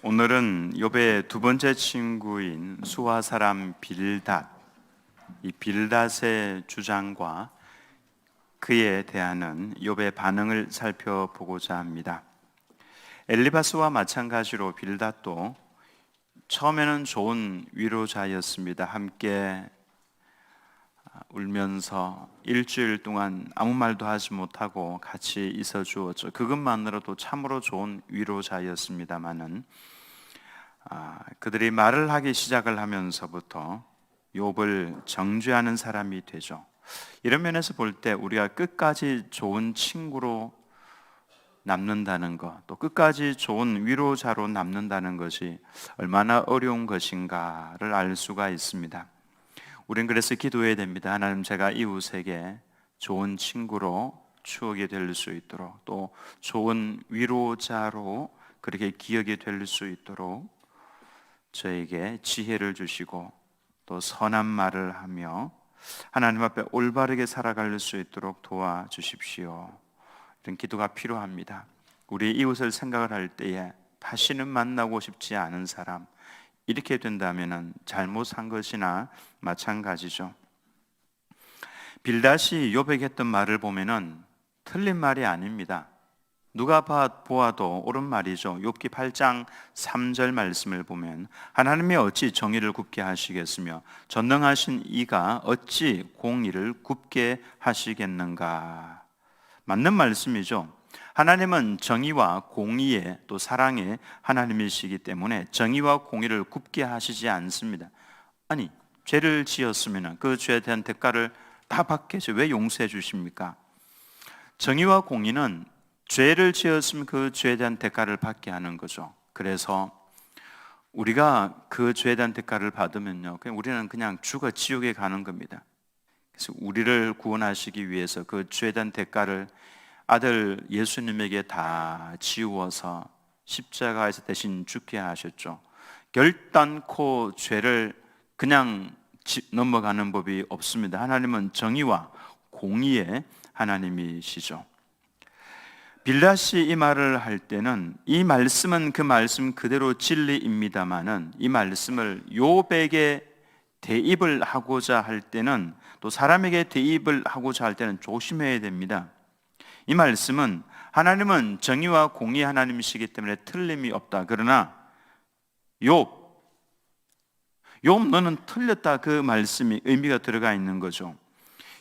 오늘은 욥의 두 번째 친구인 수아 사람 빌닷, 이 빌닷의 주장과 그에 대하는 욥의 반응을 살펴보고자 합니다. 엘리바스와 마찬가지로 빌닷도 처음에는 좋은 위로자였습니다. 함께 울면서 일주일 동안 아무 말도 하지 못하고 같이 있어 주었죠. 그것만으로도 참으로 좋은 위로자였습니다마는 그들이 말을 하기 시작을 하면서부터 욥을 정죄하는 사람이 되죠. 이런 면에서 볼 때 우리가 끝까지 좋은 친구로 남는다는 것, 또 끝까지 좋은 위로자로 남는다는 것이 얼마나 어려운 것인가를 알 수가 있습니다. 우린 그래서 기도해야 됩니다. 하나님, 제가 이웃에게 좋은 친구로 추억이 될 수 있도록, 또 좋은 위로자로 그렇게 기억이 될 수 있도록 저에게 지혜를 주시고 또 선한 말을 하며 하나님 앞에 올바르게 살아갈 수 있도록 도와주십시오. 이런 기도가 필요합니다. 우리 이웃을 생각을 할 때에 다시는 만나고 싶지 않은 사람, 이렇게 된다면 잘못 산 것이나 마찬가지죠. 빌닷이 욥에게 했던 말을 보면은 틀린 말이 아닙니다. 누가 보아도 옳은 말이죠. 욥기 8장 3절 말씀을 보면 하나님이 어찌 정의를 굽게 하시겠으며 전능하신 이가 어찌 공의를 굽게 하시겠는가. 맞는 말씀이죠. 하나님은 정의와 공의의 또 사랑의 하나님이시기 때문에 정의와 공의를 굽게 하시지 않습니다. 아니, 죄를 지었으면 그 죄에 대한 대가를 다 받게 해서 왜 용서해 주십니까? 정의와 공의는 죄를 지었으면 그 죄에 대한 대가를 받게 하는 거죠. 그래서 우리가 그 죄에 대한 대가를 받으면요, 우리는 그냥 죽어 지옥에 가는 겁니다. 그래서 우리를 구원하시기 위해서 그 죄에 대한 대가를 아들 예수님에게 다 지우어서 십자가에서 대신 죽게 하셨죠. 결단코 죄를 그냥 넘어가는 법이 없습니다. 하나님은 정의와 공의의 하나님이시죠. 빌닷이 이 말을 할 때는 이 말씀은 그 말씀 그대로 진리입니다마는 이 말씀을 욥에게 대입을 하고자 할 때는, 또 사람에게 대입을 하고자 할 때는 조심해야 됩니다. 이 말씀은 하나님은 정의와 공의 하나님이시기 때문에 틀림이 없다. 그러나 욥 너는 틀렸다, 그 말씀이 의미가 들어가 있는 거죠.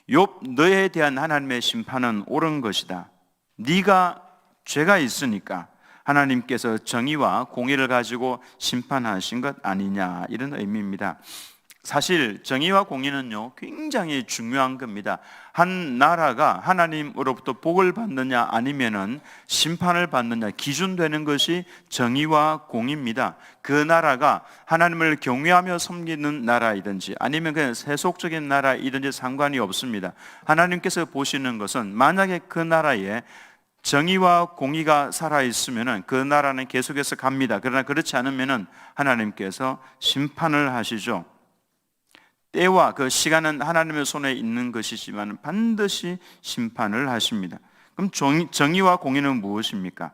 욥, 너에 대한 하나님의 심판은 옳은 것이다. 네가 죄가 있으니까 하나님께서 정의와 공의를 가지고 심판하신 것 아니냐, 이런 의미입니다. 사실 정의와 공의는요, 굉장히 중요한 겁니다. 한 나라가 하나님으로부터 복을 받느냐 아니면은 심판을 받느냐 기준되는 것이 정의와 공의입니다. 그 나라가 하나님을 경외하며 섬기는 나라이든지 아니면 그냥 세속적인 나라이든지 상관이 없습니다. 하나님께서 보시는 것은 만약에 그 나라에 정의와 공의가 살아있으면 그 나라는 계속해서 갑니다. 그러나 그렇지 않으면 하나님께서 심판을 하시죠. 때와 그 시간은 하나님의 손에 있는 것이지만 반드시 심판을 하십니다. 그럼 정의와 공의는 무엇입니까?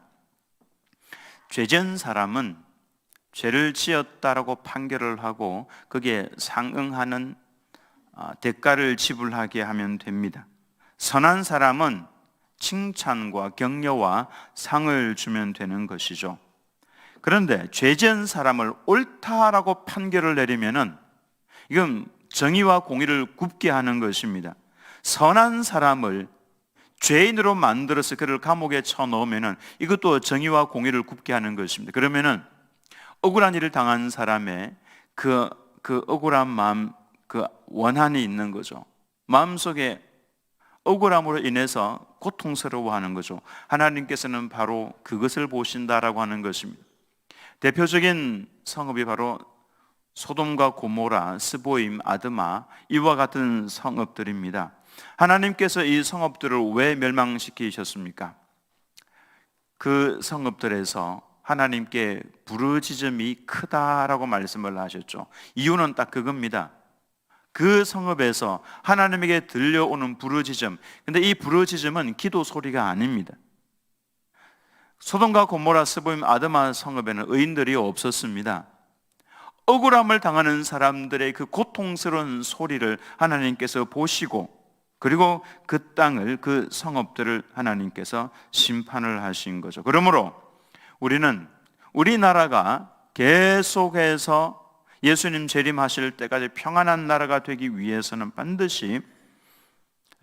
죄지은 사람은 죄를 지었다라고 판결을 하고 거기에 상응하는 대가를 지불하게 하면 됩니다. 선한 사람은 칭찬과 격려와 상을 주면 되는 것이죠. 그런데 죄지은 사람을 옳다라고 판결을 내리면은 이건 정의와 공의를 굽게 하는 것입니다. 선한 사람을 죄인으로 만들어서 그를 감옥에 쳐넣으면은 이것도 정의와 공의를 굽게 하는 것입니다. 그러면은 억울한 일을 당한 사람의 그 억울한 마음, 그 원한이 있는 거죠. 마음속에 억울함으로 인해서 고통스러워하는 거죠. 하나님께서는 바로 그것을 보신다라고 하는 것입니다. 대표적인 성읍이 바로 소돔과 고모라, 스보임, 아드마, 이와 같은 성읍들입니다. 하나님께서 이 성읍들을 왜 멸망시키셨습니까? 그 성읍들에서 하나님께 부르짖음이 크다라고 말씀을 하셨죠. 이유는 딱 그겁니다. 그 성읍에서 하나님에게 들려오는 부르짖음, 근데 이 부르짖음은 기도 소리가 아닙니다. 소돔과 고모라, 스보임, 아드마 성읍에는 의인들이 없었습니다. 억울함을 당하는 사람들의 그 고통스러운 소리를 하나님께서 보시고, 그리고 그 땅을, 그 성읍들을 하나님께서 심판을 하신 거죠. 그러므로 우리는 우리나라가 계속해서 예수님 재림하실 때까지 평안한 나라가 되기 위해서는 반드시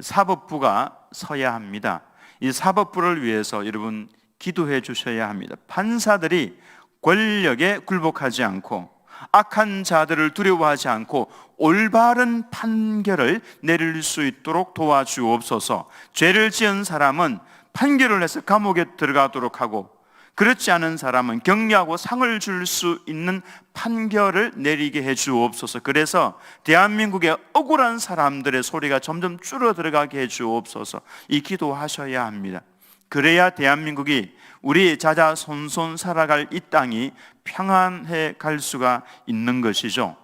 사법부가 서야 합니다. 이 사법부를 위해서 여러분 기도해 주셔야 합니다. 판사들이 권력에 굴복하지 않고 악한 자들을 두려워하지 않고 올바른 판결을 내릴 수 있도록 도와주옵소서. 죄를 지은 사람은 판결을 해서 감옥에 들어가도록 하고, 그렇지 않은 사람은 격려하고 상을 줄 수 있는 판결을 내리게 해 주옵소서. 그래서 대한민국의 억울한 사람들의 소리가 점점 줄어들어가게 해 주옵소서. 이 기도하셔야 합니다. 그래야 대한민국이 우리 자자손손 살아갈 이 땅이 평안해 갈 수가 있는 것이죠.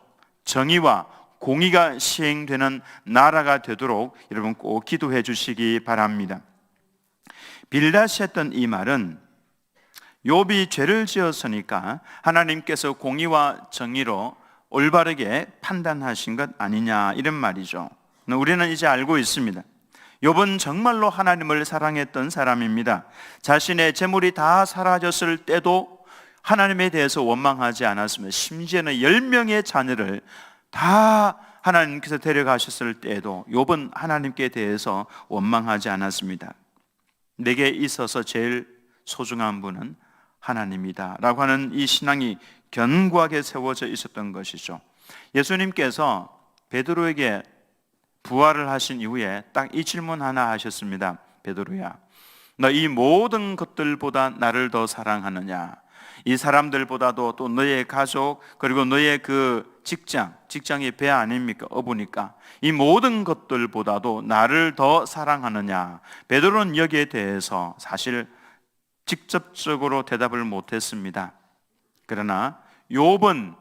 정의와 공의가 시행되는 나라가 되도록 여러분 꼭 기도해 주시기 바랍니다. 빌닷이 했던 이 말은 욥이 죄를 지었으니까 하나님께서 공의와 정의로 올바르게 판단하신 것 아니냐, 이런 말이죠. 우리는 이제 알고 있습니다. 욥은 정말로 하나님을 사랑했던 사람입니다. 자신의 재물이 다 사라졌을 때도 하나님에 대해서 원망하지 않았습니다. 심지어는 10명의 자녀를 다 하나님께서 데려가셨을 때에도 욥은 하나님께 대해서 원망하지 않았습니다. 내게 있어서 제일 소중한 분은 하나님이다 라고 하는 이 신앙이 견고하게 세워져 있었던 것이죠. 예수님께서 베드로에게 부활을 하신 이후에 딱 이 질문 하나 하셨습니다. 베드로야, 너 이 모든 것들보다 나를 더 사랑하느냐? 이 사람들보다도 또 너의 가족, 그리고 너의 그 직장이 배 아닙니까? 어부니까 이 모든 것들보다도 나를 더 사랑하느냐? 베드로는 여기에 대해서 사실 직접적으로 대답을 못했습니다. 그러나 욥은,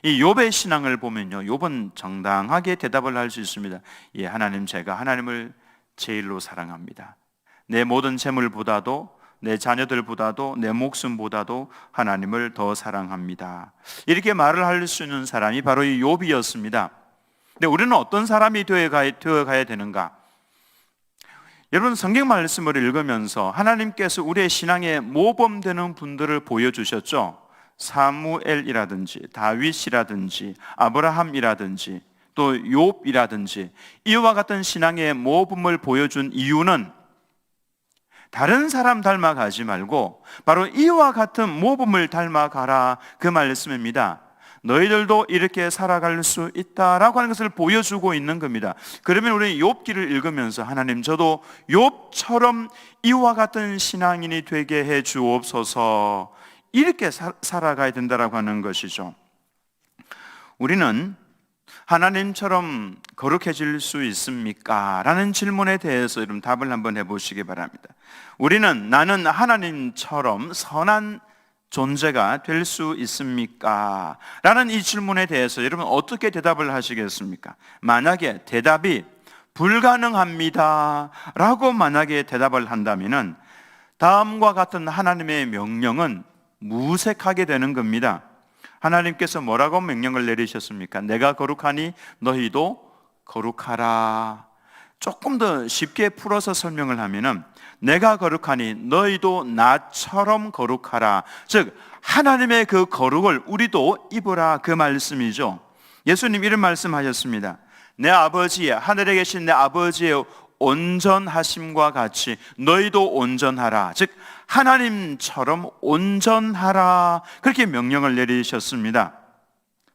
이 욥의 신앙을 보면요, 욥은 정당하게 대답을 할 수 있습니다. 예, 하나님, 제가 하나님을 제일로 사랑합니다. 내 모든 재물보다도, 내 자녀들보다도, 내 목숨보다도 하나님을 더 사랑합니다. 이렇게 말을 할 수 있는 사람이 바로 이 욥이었습니다. 근데 우리는 어떤 사람이 되어가야 되는가? 여러분, 성경 말씀을 읽으면서 하나님께서 우리의 신앙에 모범되는 분들을 보여주셨죠. 사무엘이라든지 다윗이라든지 아브라함이라든지 또 욥이라든지 이와 같은 신앙의 모범을 보여준 이유는 다른 사람 닮아가지 말고 바로 이와 같은 모범을 닮아가라, 그 말씀입니다. 너희들도 이렇게 살아갈 수 있다라고 하는 것을 보여주고 있는 겁니다. 그러면 우리 욥기를 읽으면서 하나님, 저도 욥처럼 이와 같은 신앙인이 되게 해 주옵소서, 이렇게 살아가야 된다라고 하는 것이죠. 우리는 하나님처럼 거룩해질 수 있습니까? 라는 질문에 대해서 여러분 답을 한번 해보시기 바랍니다. 나는 하나님처럼 선한 존재가 될 수 있습니까? 라는 이 질문에 대해서 여러분 어떻게 대답을 하시겠습니까? 만약에 대답이 불가능합니다 라고 만약에 대답을 한다면 다음과 같은 하나님의 명령은 무색하게 되는 겁니다. 하나님께서 뭐라고 명령을 내리셨습니까? 내가 거룩하니 너희도 거룩하라. 조금 더 쉽게 풀어서 설명을 하면은 내가 거룩하니 너희도 나처럼 거룩하라. 즉 하나님의 그 거룩을 우리도 입으라, 그 말씀이죠. 예수님 이런 말씀하셨습니다. 내 아버지의, 하늘에 계신 내 아버지의 온전하심과 같이 너희도 온전하라. 즉 하나님처럼 온전하라, 그렇게 명령을 내리셨습니다.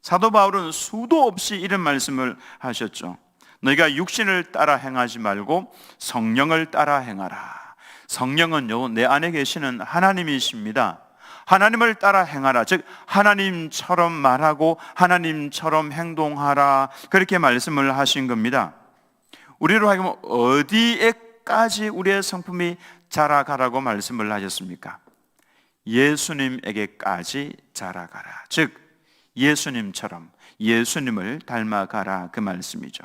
사도 바울은 수도 없이 이런 말씀을 하셨죠. 너희가 육신을 따라 행하지 말고 성령을 따라 행하라. 성령은요, 내 안에 계시는 하나님이십니다. 하나님을 따라 행하라. 즉 하나님처럼 말하고 하나님처럼 행동하라, 그렇게 말씀을 하신 겁니다. 우리로 하여금 어디에까지 우리의 성품이 자라가라고 말씀을 하셨습니까? 예수님에게까지 자라가라. 즉 예수님처럼, 예수님을 닮아가라, 그 말씀이죠.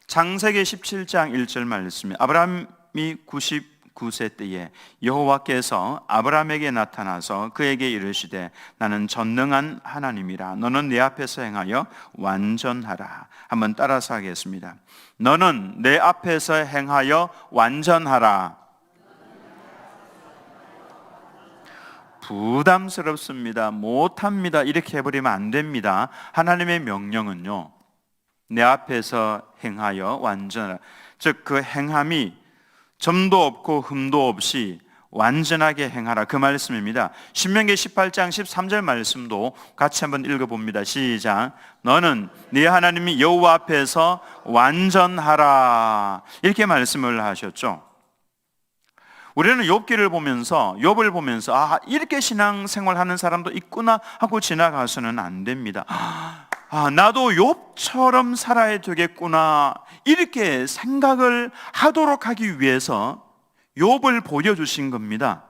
창세기 17장 1절 말씀이 아브라함이 99세 때에 여호와께서 아브라함에게 나타나서 그에게 이르시되 나는 전능한 하나님이라. 너는 내 앞에서 행하여 완전하라. 한번 따라서 하겠습니다. 너는 내 앞에서 행하여 완전하라. 부담스럽습니다. 못합니다. 이렇게 해버리면 안 됩니다. 하나님의 명령은요, 내 앞에서 행하여 완전하라. 즉 그 행함이 점도 없고 흠도 없이 완전하게 행하라, 그 말씀입니다. 신명기 18장 13절 말씀도 같이 한번 읽어봅니다. 시작. 너는 네 하나님이 여호와 앞에서 완전하라, 이렇게 말씀을 하셨죠. 우리는 욥기를 보면서, 욥을 보면서 아, 이렇게 신앙생활하는 사람도 있구나 하고 지나가서는 안 됩니다. 아, 나도 욥처럼 살아야 되겠구나, 이렇게 생각을 하도록 하기 위해서 욥을 보여주신 겁니다.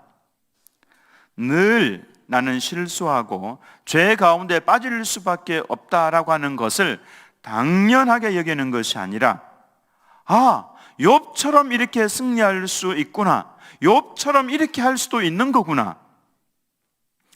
늘 나는 실수하고 죄 가운데 빠질 수밖에 없다라고 하는 것을 당연하게 여기는 것이 아니라, 아, 욥처럼 이렇게 승리할 수 있구나, 욥처럼 이렇게 할 수도 있는 거구나.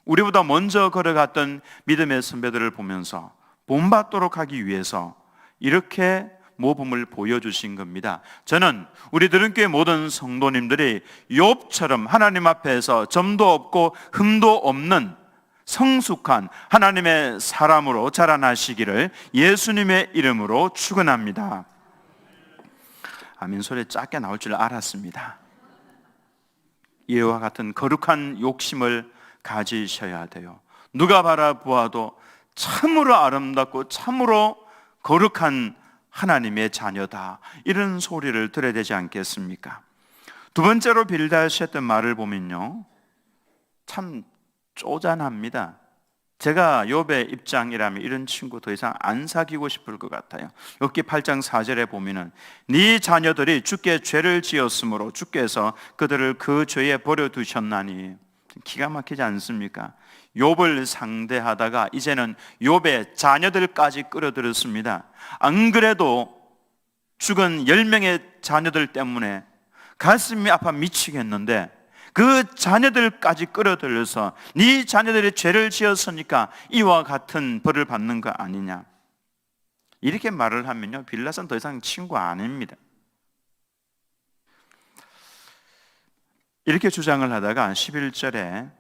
우리보다 먼저 걸어갔던 믿음의 선배들을 보면서 본받도록 하기 위해서 이렇게 모범을 보여주신 겁니다. 저는 우리 들은교회 모든 성도님들이 욥처럼 하나님 앞에서 점도 없고 흠도 없는 성숙한 하나님의 사람으로 자라나시기를 예수님의 이름으로 축원합니다. 아멘 소리 작게 나올 줄 알았습니다. 이와 같은 거룩한 욕심을 가지셔야 돼요. 누가 바라보아도 참으로 아름답고 참으로 거룩한 하나님의 자녀다, 이런 소리를 들어야 되지 않겠습니까? 두 번째로 빌다시 했던 말을 보면요, 참 쪼잔합니다. 제가 욥의 입장이라면 이런 친구 더 이상 안 사귀고 싶을 것 같아요. 욥기 8장 4절에 보면은 네 자녀들이 주께 죄를 지었으므로 주께서 그들을 그 죄에 버려두셨나니. 기가 막히지 않습니까? 욥을 상대하다가 이제는 욥의 자녀들까지 끌어들였습니다. 안 그래도 죽은 10명의 자녀들 때문에 가슴이 아파 미치겠는데 그 자녀들까지 끌어들여서 네 자녀들이 죄를 지었으니까 이와 같은 벌을 받는 거 아니냐, 이렇게 말을 하면요, 빌닷은 더 이상 친구 아닙니다. 이렇게 주장을 하다가 11절에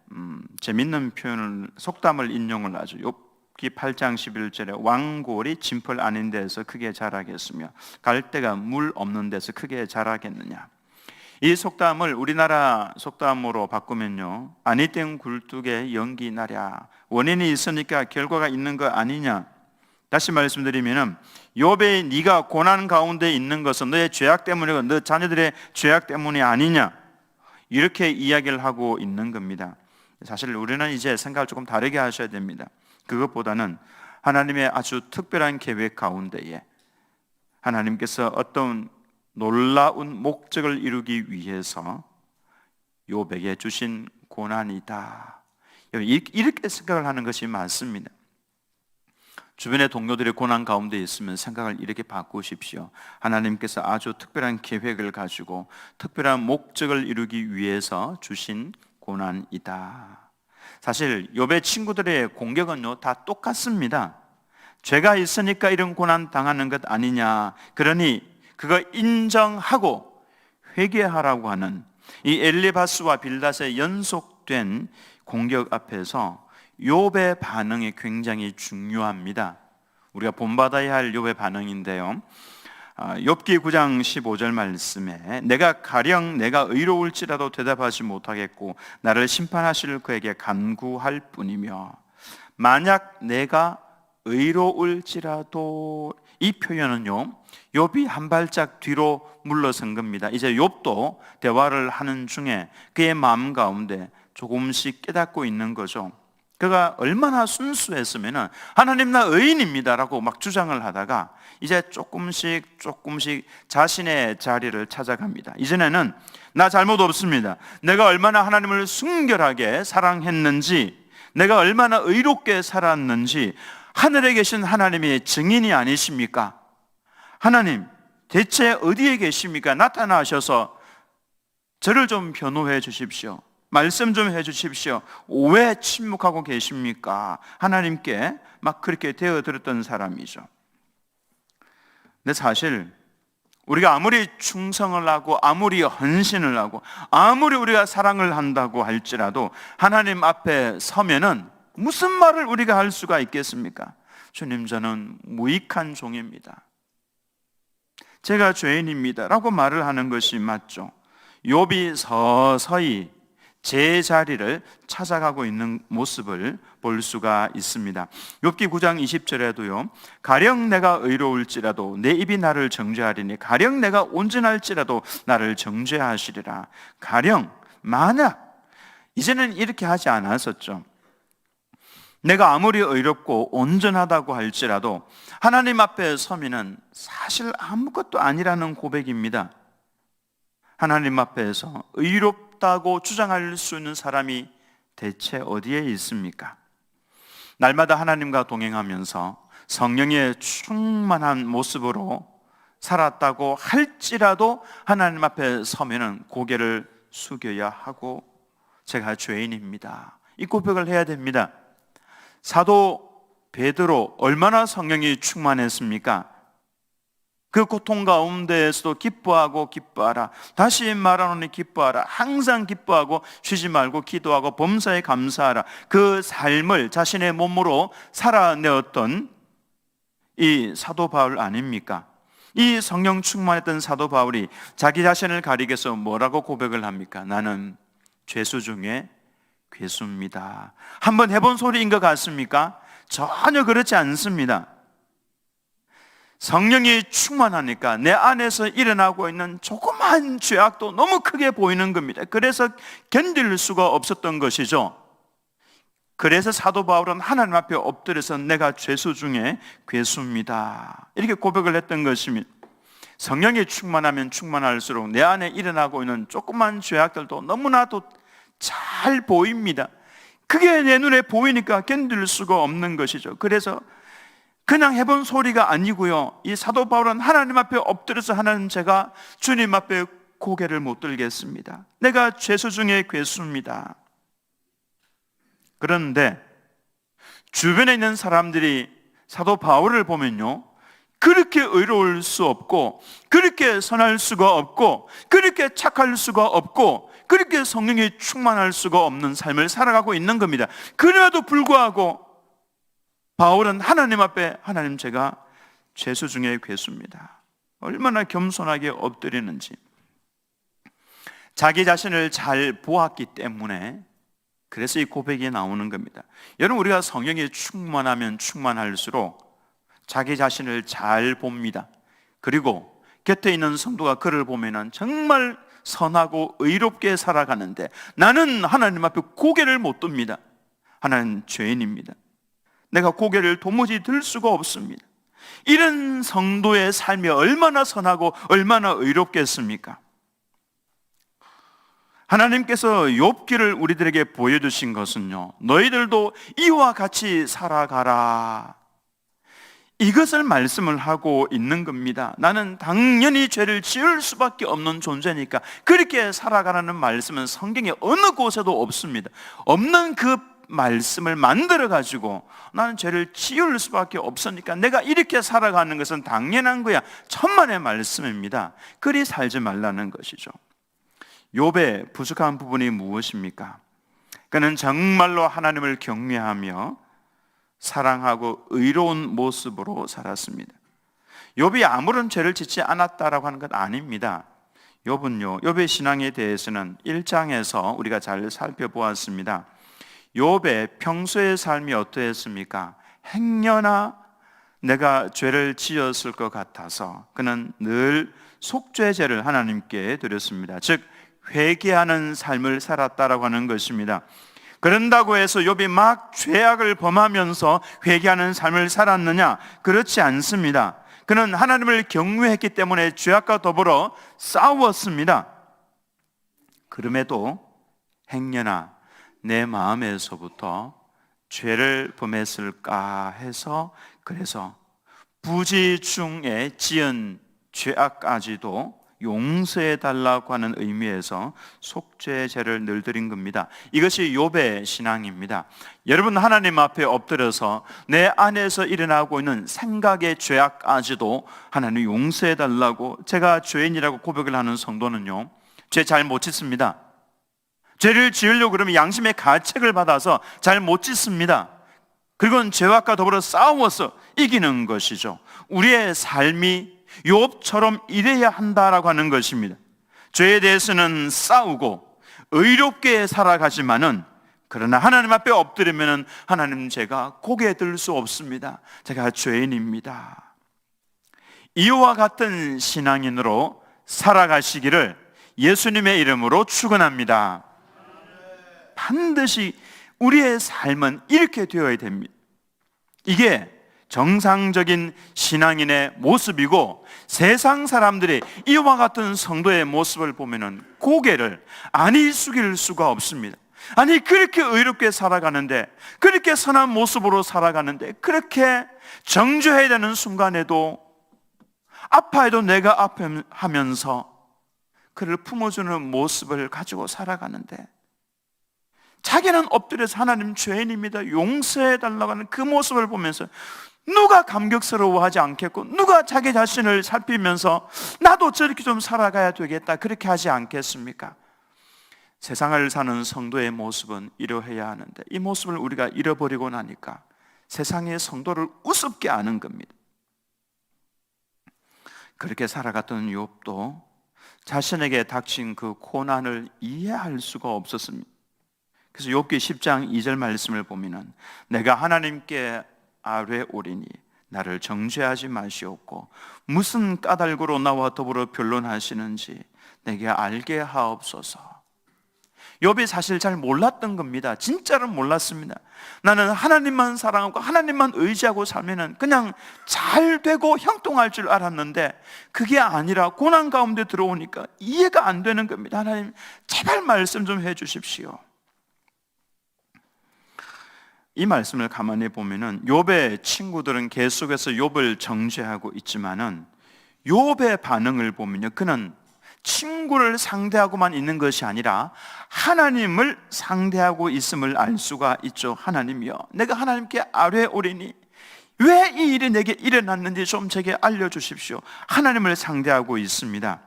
재밌는 표현을, 속담을 인용을 하죠. 욥기 8장 11절에 왕골이 진펄 아닌 데서 크게 자라겠으며 갈대가 물 없는 데서 크게 자라겠느냐. 이 속담을 우리나라 속담으로 바꾸면요, 아니 땡 굴뚝에 연기 나랴, 원인이 있으니까 결과가 있는 거 아니냐. 다시 말씀드리면 욥의 네가 고난 가운데 있는 것은 너의 죄악 때문이고 너 자녀들의 죄악 때문이 아니냐, 이렇게 이야기를 하고 있는 겁니다. 사실 우리는 이제 생각을 조금 다르게 하셔야 됩니다. 그것보다는 하나님의 아주 특별한 계획 가운데에 하나님께서 어떤 놀라운 목적을 이루기 위해서 욥에게 주신 고난이다, 이렇게 생각을 하는 것이 맞습니다. 주변의 동료들이 고난 가운데 있으면 생각을 이렇게 바꾸십시오. 하나님께서 아주 특별한 계획을 가지고 특별한 목적을 이루기 위해서 주신 고난이다. 사실 욥의 친구들의 공격은요, 다 똑같습니다. 죄가 있으니까 이런 고난 당하는 것 아니냐, 그러니 그거 인정하고 회개하라고 하는 이 엘리바스와 빌닷의 연속된 공격 앞에서 욥의 반응이 굉장히 중요합니다. 우리가 본받아야 할 욥의 반응인데요, 욥기 9장 15절 말씀에 내가 가령 내가 의로울지라도 대답하지 못하겠고 나를 심판하실 그에게 간구할 뿐이며, 만약 내가 의로울지라도, 이 표현은요, 욥이 한 발짝 뒤로 물러선 겁니다. 이제 욥도 대화를 하는 중에 그의 마음 가운데 조금씩 깨닫고 있는 거죠. 그가 얼마나 순수했으면 하나님 나 의인입니다 라고 막 주장을 하다가 이제 조금씩 자신의 자리를 찾아갑니다. 이전에는 나 잘못 없습니다, 내가 얼마나 하나님을 순결하게 사랑했는지, 내가 얼마나 의롭게 살았는지 하늘에 계신 하나님이 증인이 아니십니까? 하나님 대체 어디에 계십니까? 나타나셔서 저를 좀 변호해 주십시오. 말씀 좀 해 주십시오. 왜 침묵하고 계십니까? 하나님께 막 그렇게 대어들었던 사람이죠. 근데 사실 우리가 아무리 충성을 하고 아무리 헌신을 하고 아무리 우리가 사랑을 한다고 할지라도 하나님 앞에 서면은 무슨 말을 우리가 할 수가 있겠습니까? 주님, 저는 무익한 종입니다. 제가 죄인입니다 라고 말을 하는 것이 맞죠. 욥이 서서히 제 자리를 찾아가고 있는 모습을 볼 수가 있습니다. 욥기 9장 20절에도요, 가령 내가 의로울지라도 내 입이 나를 정죄하리니 가령 내가 온전할지라도 나를 정죄하시리라. 가령, 만약, 이제는 이렇게 하지 않았었죠. 내가 아무리 의롭고 온전하다고 할지라도 하나님 앞에 서면은 사실 아무것도 아니라는 고백입니다. 하나님 앞에서 의롭다고 주장할 수 있는 사람이 대체 어디에 있습니까? 날마다 하나님과 동행하면서 성령의 충만한 모습으로 살았다고 할지라도 하나님 앞에 서면은 고개를 숙여야 하고 제가 죄인입니다, 이 고백을 해야 됩니다. 사도 베드로 얼마나 성령이 충만했습니까? 그 고통 가운데에서도 기뻐하고 기뻐하라, 다시 말하노니 기뻐하라, 항상 기뻐하고 쉬지 말고 기도하고 범사에 감사하라, 그 삶을 자신의 몸으로 살아내었던 이 사도 바울 아닙니까? 이 성령 충만했던 사도 바울이 자기 자신을 가리기 위해서 뭐라고 고백을 합니까? 나는 죄수 중에 괴수입니다. 한번 해본 소리인 것 같습니까? 전혀 그렇지 않습니다. 성령이 충만하니까 내 안에서 일어나고 있는 조그만 죄악도 너무 크게 보이는 겁니다. 그래서 견딜 수가 없었던 것이죠. 그래서 사도 바울은 하나님 앞에 엎드려서 내가 죄수 중에 괴수입니다, 이렇게 고백을 했던 것입니다. 성령이 충만하면 충만할수록 내 안에 일어나고 있는 조그만 죄악들도 너무나도 잘 보입니다. 그게 내 눈에 보이니까 견딜 수가 없는 것이죠. 그래서 그냥 해본 소리가 아니고요, 이 사도 바울은 하나님 앞에 엎드려서 하나님, 제가 주님 앞에 고개를 못 들겠습니다. 내가 죄수 중에 괴수입니다. 그런데 주변에 있는 사람들이 사도 바울을 보면요, 그렇게 의로울 수 없고 그렇게 선할 수가 없고 그렇게 착할 수가 없고 그렇게 성령이 충만할 수가 없는 삶을 살아가고 있는 겁니다. 그래도 불구하고 바울은 하나님 앞에, 하나님, 제가 죄수 중에 괴수입니다, 얼마나 겸손하게 엎드리는지. 자기 자신을 잘 보았기 때문에 그래서 이 고백이 나오는 겁니다. 여러분, 우리가 성령이 충만하면 충만할수록 자기 자신을 잘 봅니다. 그리고 곁에 있는 성도가 그를 보면은 정말 선하고 의롭게 살아가는데 나는 하나님 앞에 고개를 못 듭니다. 하나님, 죄인입니다. 내가 고개를 도무지 들 수가 없습니다. 이런 성도의 삶이 얼마나 선하고 얼마나 의롭겠습니까? 하나님께서 욥기를 우리들에게 보여주신 것은요, 너희들도 이와 같이 살아가라, 이것을 말씀을 하고 있는 겁니다. 나는 당연히 죄를 지을 수밖에 없는 존재니까 그렇게 살아가라는 말씀은 성경에 어느 곳에도 없습니다. 없는 그 말씀을 만들어 가지고 나는 죄를 지을 수밖에 없으니까 내가 이렇게 살아가는 것은 당연한 거야, 천만의 말씀입니다. 그리 살지 말라는 것이죠. 욥의 부족한 부분이 무엇입니까? 그는 정말로 하나님을 경외하며 사랑하고 의로운 모습으로 살았습니다. 욥이 아무런 죄를 짓지 않았다라고 하는 건 아닙니다. 욥은요, 욥의 신앙에 대해서는 1장에서 우리가 잘 살펴보았습니다. 욥의 평소의 삶이 어떠했습니까? 행여나 내가 죄를 지었을 것 같아서 그는 늘 속죄제를 하나님께 드렸습니다. 즉 회개하는 삶을 살았다라고 하는 것입니다. 그런다고 해서 욥이 막 죄악을 범하면서 회개하는 삶을 살았느냐? 그렇지 않습니다. 그는 하나님을 경외했기 때문에 죄악과 더불어 싸웠습니다. 그럼에도 행여나 내 마음에서부터 죄를 범했을까 해서, 그래서 부지중에 지은 죄악까지도 용서해 달라고 하는 의미에서 속죄제를 늘 드린 겁니다. 이것이 욥의 신앙입니다. 여러분, 하나님 앞에 엎드려서 내 안에서 일어나고 있는 생각의 죄악까지도 하나님 용서해 달라고, 제가 죄인이라고 고백을 하는 성도는요, 죄 잘 못 짓습니다. 죄를 지으려고 그러면 양심의 가책을 받아서 잘 못 짓습니다. 그리고 죄악과 더불어 싸워서 이기는 것이죠. 우리의 삶이 욥처럼 이래야 한다라고 하는 것입니다. 죄에 대해서는 싸우고 의롭게 살아가지만은, 그러나 하나님 앞에 엎드리면 하나님, 제가 고개 들 수 없습니다. 제가 죄인입니다. 이와 같은 신앙인으로 살아가시기를 예수님의 이름으로 축원합니다. 반드시 우리의 삶은 이렇게 되어야 됩니다. 이게 정상적인 신앙인의 모습이고, 세상 사람들이 이와 같은 성도의 모습을 보면은 고개를 아니 숙일 수가 없습니다. 아니, 그렇게 의롭게 살아가는데, 그렇게 선한 모습으로 살아가는데, 그렇게 정죄해야 되는 순간에도 아파해도 내가 아파하면서 그를 품어주는 모습을 가지고 살아가는데, 자기는 엎드려서 하나님, 죄인입니다, 용서해 달라고 하는 그 모습을 보면서 누가 감격스러워하지 않겠고, 누가 자기 자신을 살피면서 나도 저렇게 좀 살아가야 되겠다, 그렇게 하지 않겠습니까? 세상을 사는 성도의 모습은 이러해야 하는데, 이 모습을 우리가 잃어버리고 나니까 세상의 성도를 우습게 아는 겁니다. 그렇게 살아갔던 욥도 자신에게 닥친 그 고난을 이해할 수가 없었습니다. 그래서 욥기 10장 2절 말씀을 보면은, 내가 하나님께 아뢰오리니 나를 정죄하지 마시옵고 무슨 까닭으로 나와 더불어 변론하시는지 내게 알게 하옵소서. 욥이 사실 잘 몰랐던 겁니다. 진짜로 몰랐습니다. 나는 하나님만 사랑하고 하나님만 의지하고 살면은 그냥 잘 되고 형통할 줄 알았는데, 그게 아니라 고난 가운데 들어오니까 이해가 안 되는 겁니다. 하나님, 제발 말씀 좀 해 주십시오. 이 말씀을 가만히 보면은 욥의 친구들은 계속해서 욥을 정죄하고 있지만은, 욥의 반응을 보면요, 그는 친구를 상대하고만 있는 것이 아니라 하나님을 상대하고 있음을 알 수가 있죠. 하나님이여, 내가 하나님께 아뢰오리니 왜 이 일이 내게 일어났는지 좀 제게 알려주십시오. 하나님을 상대하고 있습니다.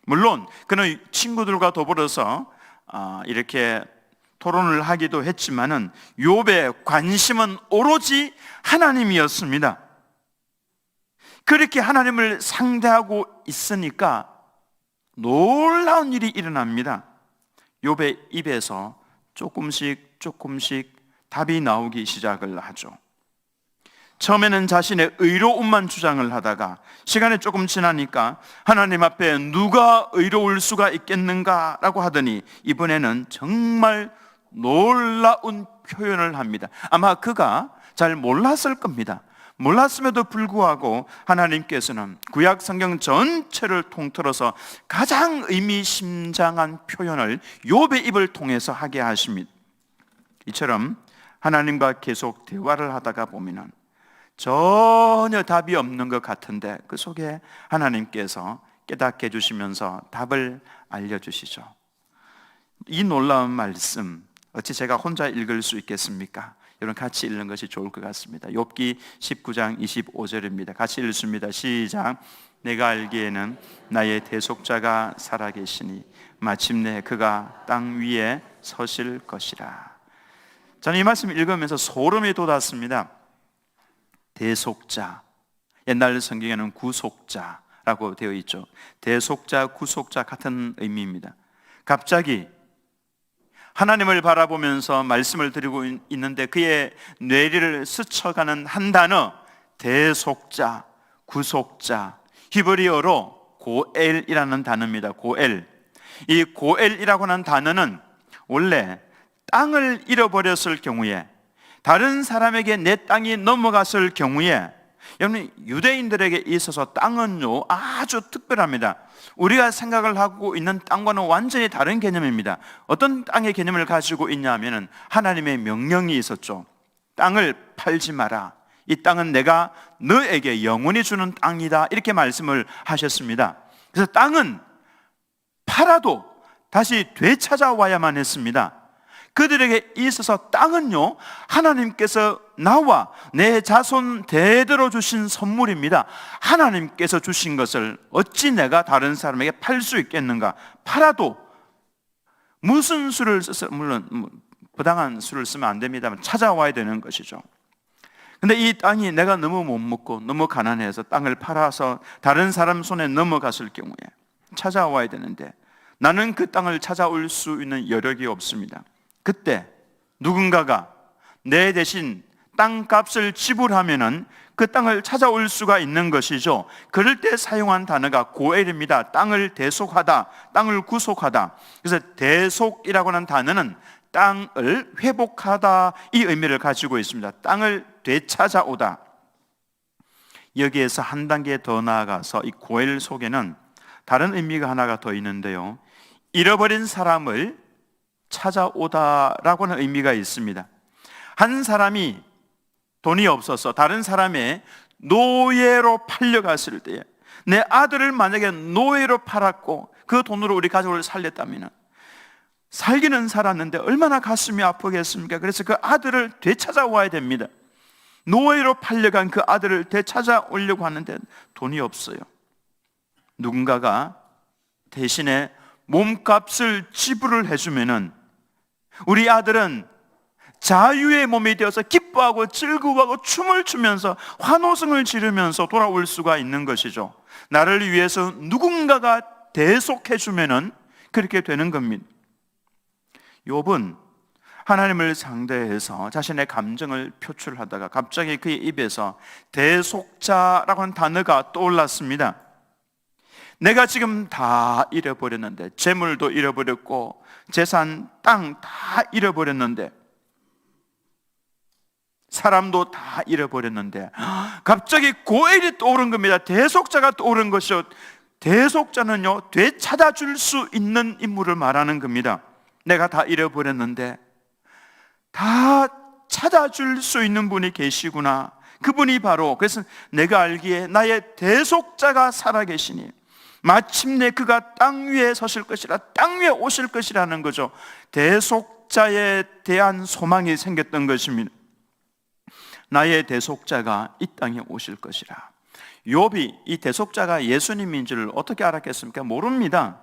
물론 그는 친구들과 더불어서 이렇게 토론을 하기도 했지만은 욥의 관심은 오로지 하나님이었습니다. 그렇게 하나님을 상대하고 있으니까 놀라운 일이 일어납니다. 욥의 입에서 조금씩 답이 나오기 시작을 하죠. 처음에는 자신의 의로움만 주장을 하다가 시간이 조금 지나니까 하나님 앞에 누가 의로울 수가 있겠는가라고 하더니, 이번에는 정말 놀라운 표현을 합니다. 아마 그가 잘 몰랐을 겁니다. 몰랐음에도 불구하고 하나님께서는 구약 성경 전체를 통틀어서 가장 의미심장한 표현을 욥의 입을 통해서 하게 하십니다. 이처럼 하나님과 계속 대화를 하다가 보면 전혀 답이 없는 것 같은데, 그 속에 하나님께서 깨닫게 해주시면서 답을 알려주시죠. 이 놀라운 말씀, 어찌 제가 혼자 읽을 수 있겠습니까? 여러분, 같이 읽는 것이 좋을 것 같습니다. 욥기 19장 25절입니다. 같이 읽습니다. 시작. 내가 알기에는 나의 대속자가 살아계시니 마침내 그가 땅 위에 서실 것이라. 저는 이 말씀 읽으면서 소름이 돋았습니다. 대속자, 옛날 성경에는 구속자라고 되어 있죠. 대속자, 구속자 같은 의미입니다. 갑자기 하나님을 바라보면서 말씀을 드리고 있는데 그의 뇌리를 스쳐가는 한 단어, 대속자, 구속자, 히브리어로 고엘이라는 단어입니다. 고엘. 이 고엘이라고 하는 단어는 원래 땅을 잃어버렸을 경우에, 다른 사람에게 내 땅이 넘어갔을 경우에, 여러분, 유대인들에게 있어서 땅은요 아주 특별합니다. 우리가 생각을 하고 있는 땅과는 완전히 다른 개념입니다. 어떤 땅의 개념을 가지고 있냐면은 하나님의 명령이 있었죠. 땅을 팔지 마라. 이 땅은 내가 너에게 영원히 주는 땅이다. 이렇게 말씀을 하셨습니다. 그래서 땅은 팔아도 다시 되찾아와야만 했습니다. 그들에게 있어서 땅은요, 하나님께서 나와 내 자손 대대로 주신 선물입니다. 하나님께서 주신 것을 어찌 내가 다른 사람에게 팔 수 있겠는가? 팔아도 무슨 수를 써서, 물론 부당한 수를 쓰면 안 됩니다만 찾아와야 되는 것이죠. 근데 이 땅이 내가 너무 못 먹고 너무 가난해서 땅을 팔아서 다른 사람 손에 넘어갔을 경우에 찾아와야 되는데 나는 그 땅을 찾아올 수 있는 여력이 없습니다. 그때 누군가가 내 대신 땅값을 지불하면은 그 땅을 찾아올 수가 있는 것이죠. 그럴 때 사용한 단어가 고엘입니다. 땅을 대속하다, 땅을 구속하다. 그래서 대속이라고 하는 단어는 땅을 회복하다 이 의미를 가지고 있습니다. 땅을 되찾아오다. 여기에서 한 단계 더 나아가서 이 고엘 속에는 다른 의미가 하나가 더 있는데요, 잃어버린 사람을 찾아오다라고 하는 의미가 있습니다. 한 사람이 돈이 없어서 다른 사람의 노예로 팔려갔을 때에, 내 아들을 만약에 노예로 팔았고 그 돈으로 우리 가족을 살렸다면 살기는 살았는데 얼마나 가슴이 아프겠습니까? 그래서 그 아들을 되찾아와야 됩니다. 노예로 팔려간 그 아들을 되찾아오려고 하는데 돈이 없어요. 누군가가 대신에 몸값을 지불을 해주면은 우리 아들은 자유의 몸이 되어서 기뻐하고 즐거워하고 춤을 추면서 환호성을 지르면서 돌아올 수가 있는 것이죠. 나를 위해서 누군가가 대속해 주면은 그렇게 되는 겁니다. 욥은 하나님을 상대해서 자신의 감정을 표출하다가 갑자기 그의 입에서 대속자라고 하는 단어가 떠올랐습니다. 내가 지금 다 잃어버렸는데, 재물도 잃어버렸고 재산, 땅 다 잃어버렸는데, 사람도 다 잃어버렸는데 갑자기 고엘이 떠오른 겁니다. 대속자가 떠오른 것이요, 대속자는요 되찾아줄 수 있는 인물을 말하는 겁니다. 내가 다 잃어버렸는데 다 찾아줄 수 있는 분이 계시구나. 그분이 바로, 그래서 내가 알기에 나의 대속자가 살아계시니 마침내 그가 땅 위에 서실 것이라, 땅 위에 오실 것이라는 거죠. 대속자에 대한 소망이 생겼던 것입니다. 나의 대속자가 이 땅에 오실 것이라. 욥이 이 대속자가 예수님인 줄 어떻게 알았겠습니까? 모릅니다.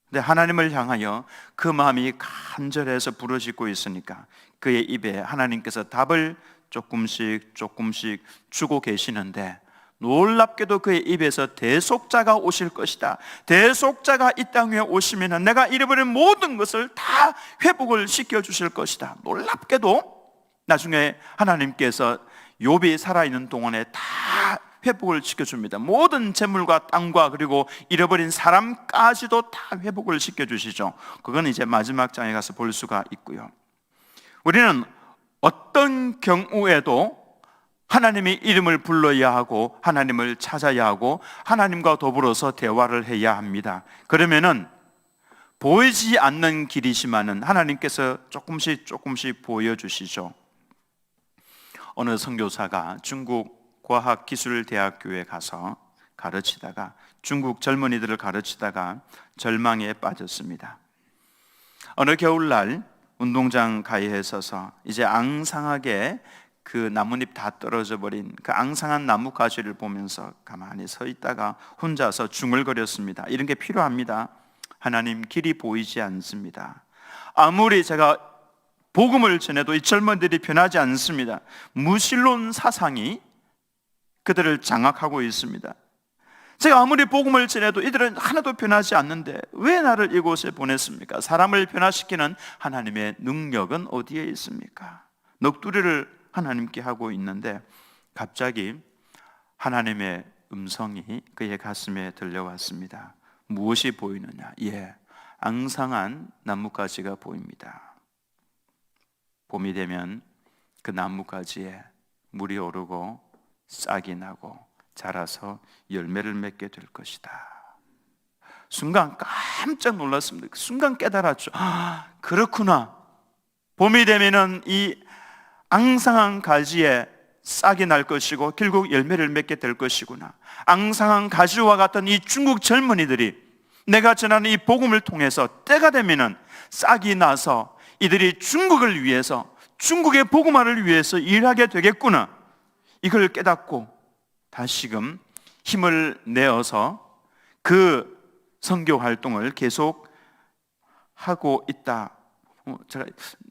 근데 하나님을 향하여 그 마음이 간절해서 부르짖고 있으니까 그의 입에 하나님께서 답을 조금씩 주고 계시는데, 놀랍게도 그의 입에서 대속자가 오실 것이다, 대속자가 이 땅 위에 오시면 내가 잃어버린 모든 것을 다 회복을 시켜주실 것이다. 놀랍게도 나중에 하나님께서 욥이 살아있는 동안에 다 회복을 시켜줍니다. 모든 재물과 땅과 그리고 잃어버린 사람까지도 다 회복을 시켜주시죠. 그건 이제 마지막 장에 가서 볼 수가 있고요. 우리는 어떤 경우에도 하나님의 이름을 불러야 하고 하나님을 찾아야 하고 하나님과 더불어서 대화를 해야 합니다. 그러면은 보이지 않는 길이지만은 하나님께서 조금씩 보여주시죠. 어느 선교사가 중국 과학기술대학교에 가서 가르치다가 중국 젊은이들을 가르치다가 절망에 빠졌습니다. 어느 겨울날 운동장 가이에 서서 이제 앙상하게 그 나뭇잎 다 떨어져 버린 그 앙상한 나무 가지를 보면서 가만히 서 있다가 혼자서 중얼거렸습니다. 이런 게 필요합니다. 하나님, 길이 보이지 않습니다. 아무리 제가 복음을 전해도 이 젊은이들이 변하지 않습니다. 무신론 사상이 그들을 장악하고 있습니다. 제가 아무리 복음을 전해도 이들은 하나도 변하지 않는데 왜 나를 이곳에 보냈습니까? 사람을 변화시키는 하나님의 능력은 어디에 있습니까? 넋두리를 하나님께 하고 있는데 갑자기 하나님의 음성이 그의 가슴에 들려왔습니다. 무엇이 보이느냐? 앙상한 나뭇가지가 보입니다. 봄이 되면 그 나뭇가지에 물이 오르고 싹이 나고 자라서 열매를 맺게 될 것이다. 순간 깜짝 놀랐습니다. 순간 깨달았죠. 그렇구나. 봄이 되면은 이 앙상한 가지에 싹이 날 것이고 결국 열매를 맺게 될 것이구나. 앙상한 가지와 같은 이 중국 젊은이들이 내가 전하는 이 복음을 통해서 때가 되면은 싹이 나서 이들이 중국을 위해서, 중국의 복음화를 위해서 일하게 되겠구나, 이걸 깨닫고 다시금 힘을 내어서 그 선교 활동을 계속 하고 있다. 제가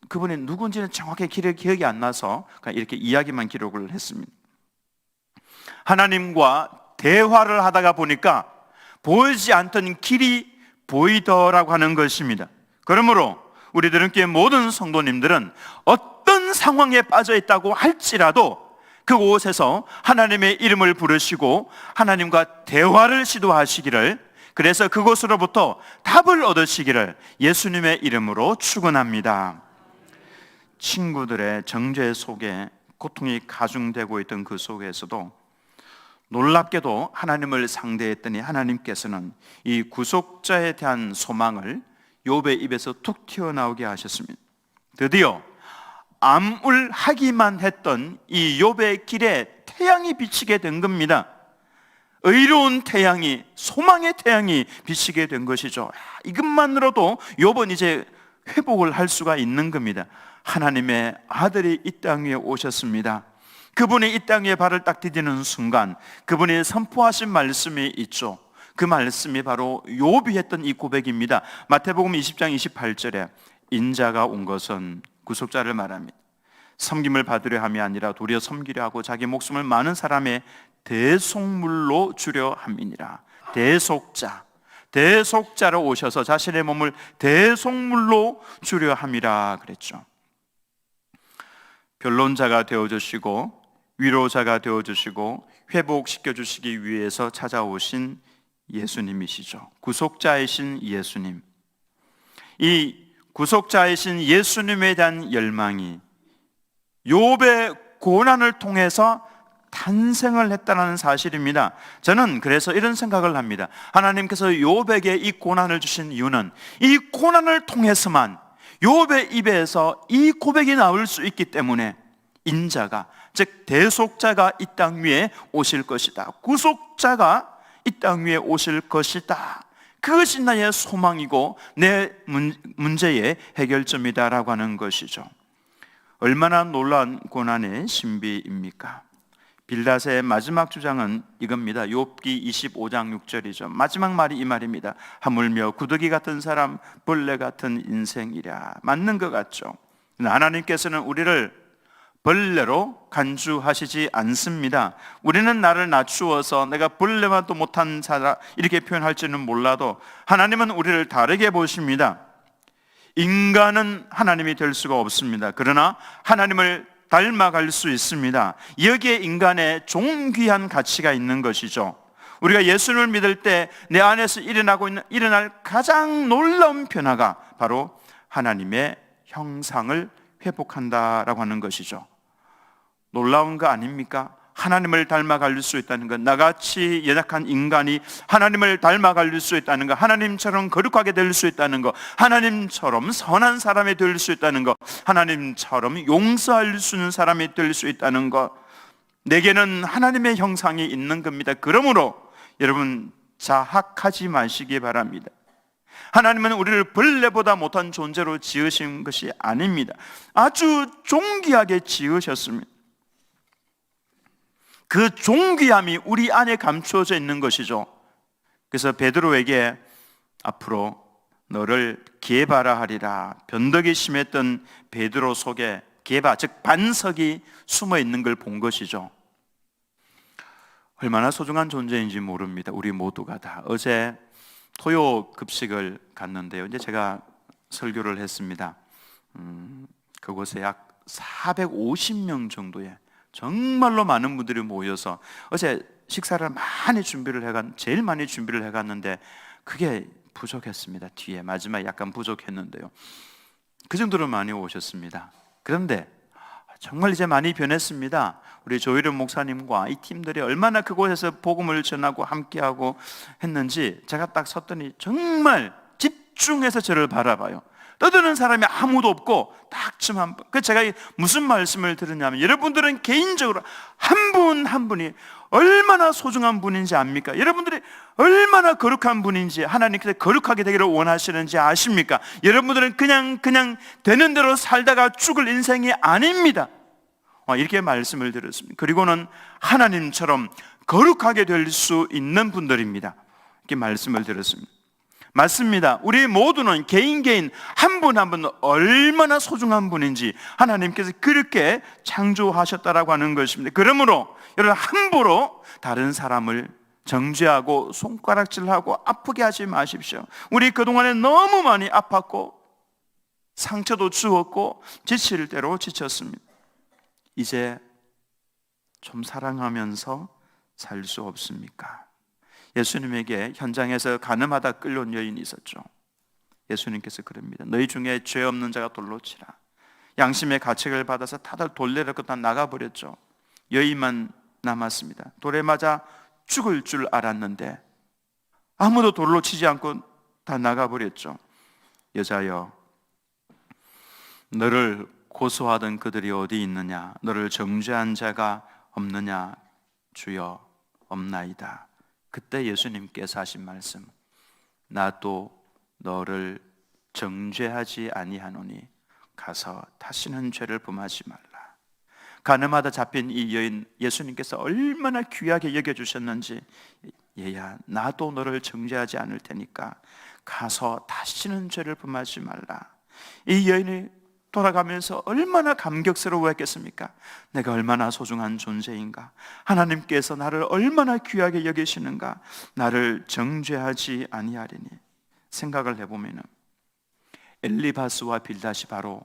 그분이 누군지는 정확히 기억이 안 나서 그냥 이렇게 이야기만 기록을 했습니다. 하나님과 대화를 하다가 보니까 보이지 않던 길이 보이더라고 하는 것입니다. 그러므로 우리들은 모든 성도님들은 어떤 상황에 빠져 있다고 할지라도 그곳에서 하나님의 이름을 부르시고 하나님과 대화를 시도하시기를, 그래서 그곳으로부터 답을 얻으시기를 예수님의 이름으로 축원합니다. 친구들의 정죄 속에 고통이 가중되고 있던 그 속에서도 놀랍게도 하나님을 상대했더니 하나님께서는 이 구속자에 대한 소망을 욥의 입에서 툭 튀어나오게 하셨습니다. 드디어 암울하기만 했던 이 욥의 길에 태양이 비치게 된 겁니다. 의로운 태양이, 소망의 태양이 비치게 된 것이죠. 이것만으로도 욥은 이제 회복을 할 수가 있는 겁니다. 하나님의 아들이 이 땅 위에 오셨습니다. 그분이 이 땅 위에 발을 딱 디디는 순간 그분이 선포하신 말씀이 있죠. 그 말씀이 바로 욥이 했던 이 고백입니다. 마태복음 20장 28절에 인자가 온 것은, 구속자를 말합니다, 섬김을 받으려 함이 아니라 도리어 섬기려 하고 자기 목숨을 많은 사람의 대속물로 주려 함이니라. 대속자로 오셔서 자신의 몸을 대속물로 주려 함이라 그랬죠. 변론자가 되어주시고 위로자가 되어주시고 회복시켜주시기 위해서 찾아오신 예수님이시죠. 구속자이신 예수님. 이 구속자이신 예수님에 대한 열망이 욥의 고난을 통해서 탄생을 했다는 사실입니다. 저는 그래서 이런 생각을 합니다. 하나님께서 욥에게 이 고난을 주신 이유는 이 고난을 통해서만 욥의 입에서 이 고백이 나올 수 있기 때문에 인자가, 즉 대속자가 이 땅 위에 오실 것이다, 구속자가 이 땅 위에 오실 것이다, 그것이 나의 소망이고 내 문제의 해결점이다라고 하는 것이죠. 얼마나 놀라운 고난의 신비입니까? 빌닷의 마지막 주장은 이겁니다. 욥기 25장 6절이죠. 마지막 말이 이 말입니다. 하물며 구더기 같은 사람, 벌레 같은 인생이랴. 맞는 것 같죠. 하나님께서는 우리를 벌레로 간주하시지 않습니다. 우리는 나를 낮추어서 내가 벌레만도 못한 자라 이렇게 표현할지는 몰라도 하나님은 우리를 다르게 보십니다. 인간은 하나님이 될 수가 없습니다. 그러나 하나님을 닮아갈 수 있습니다. 여기에 인간의 존귀한 가치가 있는 것이죠. 우리가 예수님을 믿을 때 내 안에서 일어날 가장 놀라운 변화가 바로 하나님의 형상을 회복한다라고 하는 것이죠. 놀라운 거 아닙니까? 하나님을 닮아갈 수 있다는 것, 나같이 연약한 인간이 하나님을 닮아갈 수 있다는 것, 하나님처럼 거룩하게 될 수 있다는 것, 하나님처럼 선한 사람이 될 수 있다는 것, 하나님처럼 용서할 수 있는 사람이 될 수 있다는 것, 내게는 하나님의 형상이 있는 겁니다. 그러므로 여러분 자학하지 마시기 바랍니다. 하나님은 우리를 벌레보다 못한 존재로 지으신 것이 아닙니다. 아주 존귀하게 지으셨습니다. 그 존귀함이 우리 안에 감추어져 있는 것이죠. 그래서 베드로에게 앞으로 너를 게바라 하리라, 변덕이 심했던 베드로 속에 게바, 즉 반석이 숨어 있는 걸 본 것이죠. 얼마나 소중한 존재인지 모릅니다. 우리 모두가 다. 어제 토요 급식을 갔는데요, 이제 제가 설교를 했습니다. 그곳에 약 450명 정도의 정말로 많은 분들이 모여서 어제 식사를 제일 많이 준비를 해갔는데 그게 부족했습니다. 뒤에 마지막에 약간 부족했는데요, 그 정도로 많이 오셨습니다. 그런데 정말 이제 많이 변했습니다. 우리 조일현 목사님과 이 팀들이 얼마나 그곳에서 복음을 전하고 함께하고 했는지 제가 딱 섰더니 정말 집중해서 저를 바라봐요. 떠드는 사람이 아무도 없고 딱 저만. 제가 무슨 말씀을 들었냐면, 여러분들은 개인적으로 한 분 한 분이 얼마나 소중한 분인지 압니까? 여러분들이 얼마나 거룩한 분인지, 하나님께서 거룩하게 되기를 원하시는지 아십니까? 여러분들은 그냥 되는 대로 살다가 죽을 인생이 아닙니다. 이렇게 말씀을 드렸습니다. 그리고는 하나님처럼 거룩하게 될 수 있는 분들입니다. 이렇게 말씀을 드렸습니다. 맞습니다. 우리 모두는 개인 한 분 한 분 얼마나 소중한 분인지 하나님께서 그렇게 창조하셨다라고 하는 것입니다. 그러므로 여러분, 함부로 다른 사람을 정죄하고 손가락질하고 아프게 하지 마십시오. 우리 그동안에 너무 많이 아팠고 상처도 주었고 지칠 대로 지쳤습니다. 이제 좀 사랑하면서 살 수 없습니까? 예수님에게 현장에서 가늠하다 끌려온 여인이 있었죠. 예수님께서 그럽니다. 너희 중에 죄 없는 자가 돌로 치라. 양심의 가책을 받아서 다들 돌려놓고 다 나가버렸죠. 여인만 남았습니다. 돌에 맞아 죽을 줄 알았는데 아무도 돌로 치지 않고 다 나가버렸죠. 여자여, 너를 고소하던 그들이 어디 있느냐? 너를 정죄한 자가 없느냐? 주여, 없나이다. 그때 예수님께서 하신 말씀, 나도 너를 정죄하지 아니하노니 가서 다시는 죄를 범하지 말라. 가늠하다 잡힌 이 여인, 예수님께서 얼마나 귀하게 여겨주셨는지, 얘야, 나도 너를 정죄하지 않을 테니까 가서 다시는 죄를 범하지 말라. 이 여인이 돌아가면서 얼마나 감격스러워했겠습니까? 내가 얼마나 소중한 존재인가, 하나님께서 나를 얼마나 귀하게 여기시는가, 나를 정죄하지 아니하리니. 생각을 해보면 엘리바스와 빌닷이 바로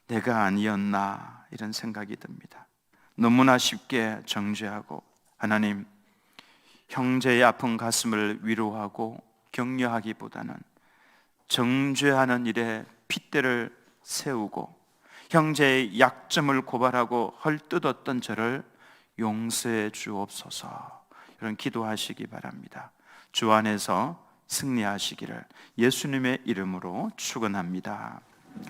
내가 아니었나 이런 생각이 듭니다. 너무나 쉽게 정죄하고, 하나님, 형제의 아픈 가슴을 위로하고 격려하기보다는 정죄하는 일에 핏대를 세우고 형제의 약점을 고발하고 헐뜯었던 저를 용서해 주옵소서. 이런 기도하시기 바랍니다. 주 안에서 승리하시기를 예수님의 이름으로 축원합니다.